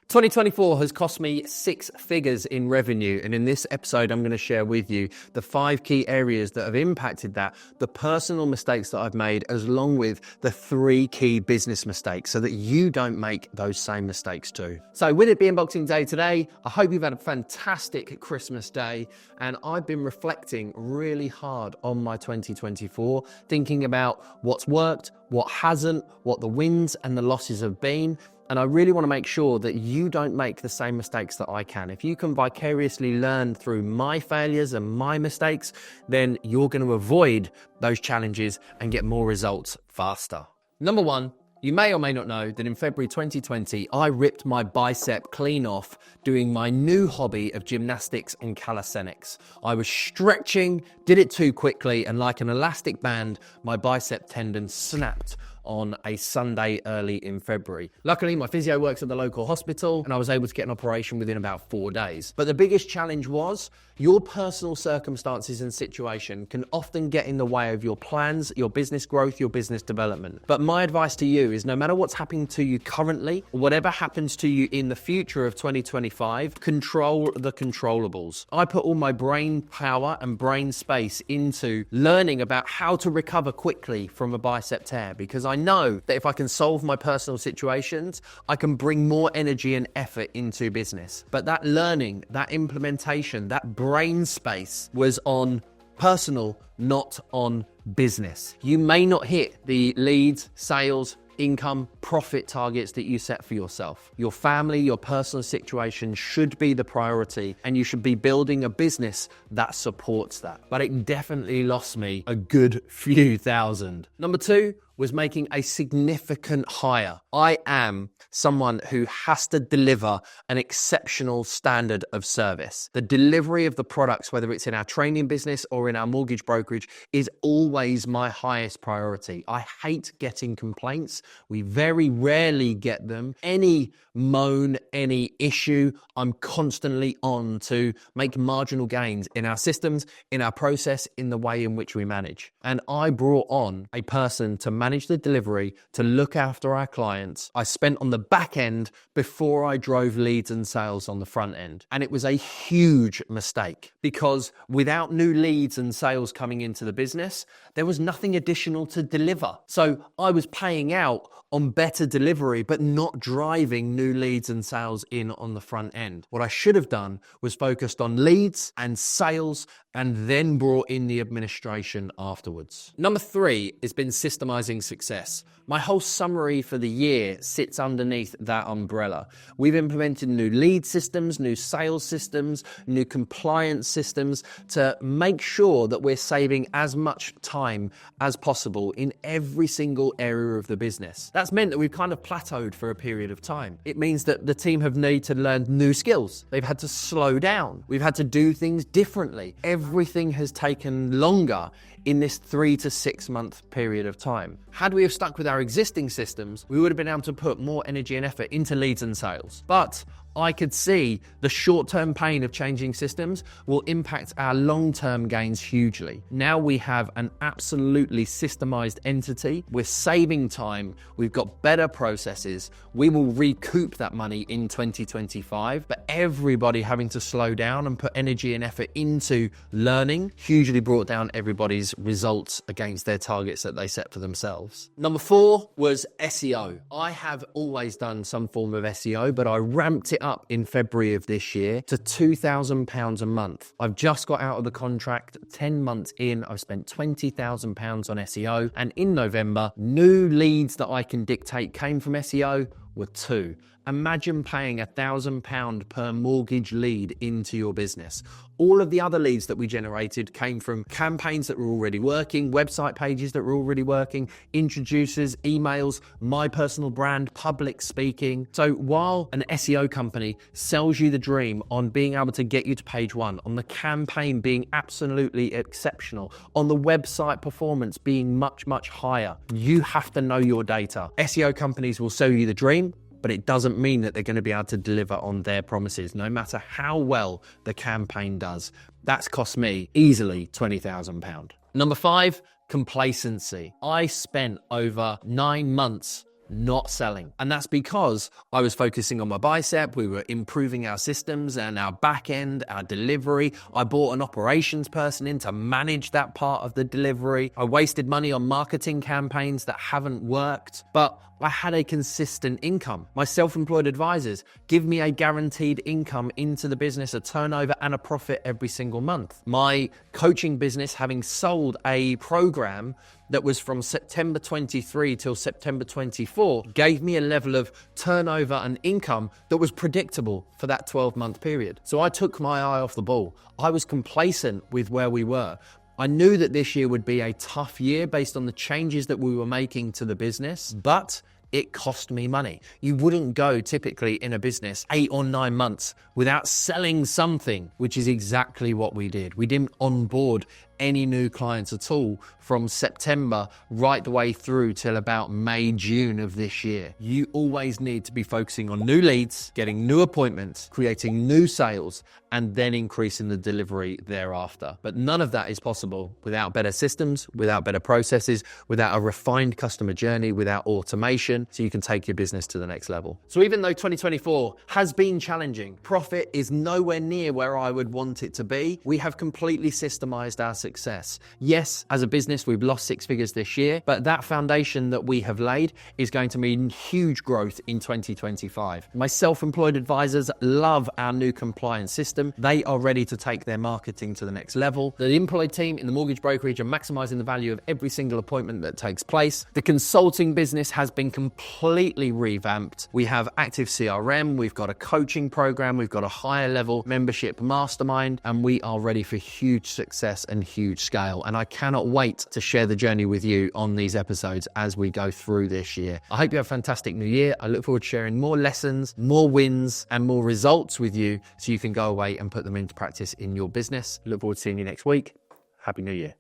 2024 has cost me 6 figures in revenue, and in this episode I'm going to share with you the 5 key areas that have impacted that, the personal mistakes that I've made, as long with the 3 key business mistakes so that you don't make those same mistakes too. So with it being Boxing Day today, I hope you've had a fantastic Christmas day, and I've been reflecting really hard on my 2024, thinking about what's worked, what hasn't, what the wins and the losses have been. And I really want to make sure that you don't make the same mistakes that I can. If you can vicariously learn through my failures and my mistakes, then you're going to avoid those challenges and get more results faster. Number 1, you may or may not know that in February 2020, I ripped my bicep clean off doing my new hobby of gymnastics and calisthenics. I was stretching, did it too quickly, and like an elastic band, my bicep tendon snapped on a Sunday early in February. Luckily, my physio works at the local hospital and I was able to get an operation within about 4 days. But the biggest challenge was your personal circumstances and situation can often get in the way of your plans, your business growth, your business development. But my advice to you is no matter what's happening to you currently, or whatever happens to you in the future of 2025, control the controllables. I put all my brain power and brain space into learning about how to recover quickly from a bicep tear, because I know that if I can solve my personal situations, I can bring more energy and effort into business. But that learning, that implementation, that brain space was on personal, not on business. You may not hit the leads, sales, income, profit targets that you set for yourself. Your family, your personal situation should be the priority, and you should be building a business that supports that. But it definitely lost me a good few thousand. Number 2 was making a significant hire. I am someone who has to deliver an exceptional standard of service. The delivery of the products, whether it's in our training business or in our mortgage brokerage, is always my highest priority. I hate getting complaints. We very rarely get them. Any moan, any issue, I'm constantly on to make marginal gains in our systems, in our process, in the way in which we manage. And I brought on a person to manage the delivery, to look after our clients. I spent on the back end before I drove leads and sales on the front end. And it was a huge mistake, because without new leads and sales coming into the business, there was nothing additional to deliver. So I was paying out on better delivery, but not driving new leads and sales in on the front end. What I should have done was focused on leads and sales, and then brought in the administration afterwards. Number 3 has been systemising success. My whole summary for the year sits underneath that umbrella. We've implemented new lead systems, new sales systems, new compliance systems to make sure that we're saving as much time as possible in every single area of the business. That's meant that we've kind of plateaued for a period of time. It means that the team have needed to learn new skills. They've had to slow down. We've had to do things differently. Everything has taken longer in this 3 to 6 month period of time. Had we have stuck with our existing systems, we would have been able to put more energy and effort into leads and sales. But I could see the short-term pain of changing systems will impact our long-term gains hugely. Now we have an absolutely systemized entity. We're saving time. We've got better processes. We will recoup that money in 2025, but everybody having to slow down and put energy and effort into learning hugely brought down everybody's results against their targets that they set for themselves. Number 4 was SEO. I have always done some form of SEO, but I ramped it up in February of this year to £2,000 a month. I've just got out of the contract 10 months in. I've spent £20,000 on SEO, and in November, new leads that I can dictate came from SEO were 2. Imagine paying £1,000 per mortgage lead into your business. All of the other leads that we generated came from campaigns that were already working, website pages that were already working, introducers, emails, my personal brand, public speaking. So while an SEO company sells you the dream on being able to get you to page 1, on the campaign being absolutely exceptional, on the website performance being much, much higher, you have to know your data. SEO companies will sell you the dream, but it doesn't mean that they're going to be able to deliver on their promises, no matter how well the campaign does. That's cost me easily £20,000. Number 5, complacency. I spent over 9 months not selling. And that's because I was focusing on my bicep. We were improving our systems and our back end, our delivery. I brought an operations person in to manage that part of the delivery. I wasted money on marketing campaigns that haven't worked, but I had a consistent income. My self-employed advisors give me a guaranteed income into the business, a turnover and a profit every single month. My coaching business, having sold a program that was from September 23 till September 24, gave me a level of turnover and income that was predictable for that 12-month period. So I took my eye off the ball. I was complacent with where we were. I knew that this year would be a tough year based on the changes that we were making to the business, but it cost me money. You wouldn't go typically in a business 8 or 9 months without selling something, which is exactly what we did. We didn't onboard any new clients at all from September right the way through till about May, June of this year. You always need to be focusing on new leads, getting new appointments, creating new sales, and then increasing the delivery thereafter. But none of that is possible without better systems, without better processes, without a refined customer journey, without automation, so you can take your business to the next level. So even though 2024 has been challenging, profit is nowhere near where I would want it to be. We have completely systemized our success. Yes, as a business, we've lost 6 figures this year, but that foundation that we have laid is going to mean huge growth in 2025. My self-employed advisors love our new compliance system. They are ready to take their marketing to the next level. The employed team in the mortgage brokerage are maximizing the value of every single appointment that takes place. The consulting business has been completely revamped. We have active CRM, we've got a coaching program, we've got a higher level membership mastermind, and we are ready for huge success and huge scale. And I cannot wait to share the journey with you on these episodes as we go through this year. I hope you have a fantastic new year. I look forward to sharing more lessons, more wins, and more results with you so you can go away and put them into practice in your business. Look forward to seeing you next week. Happy New Year.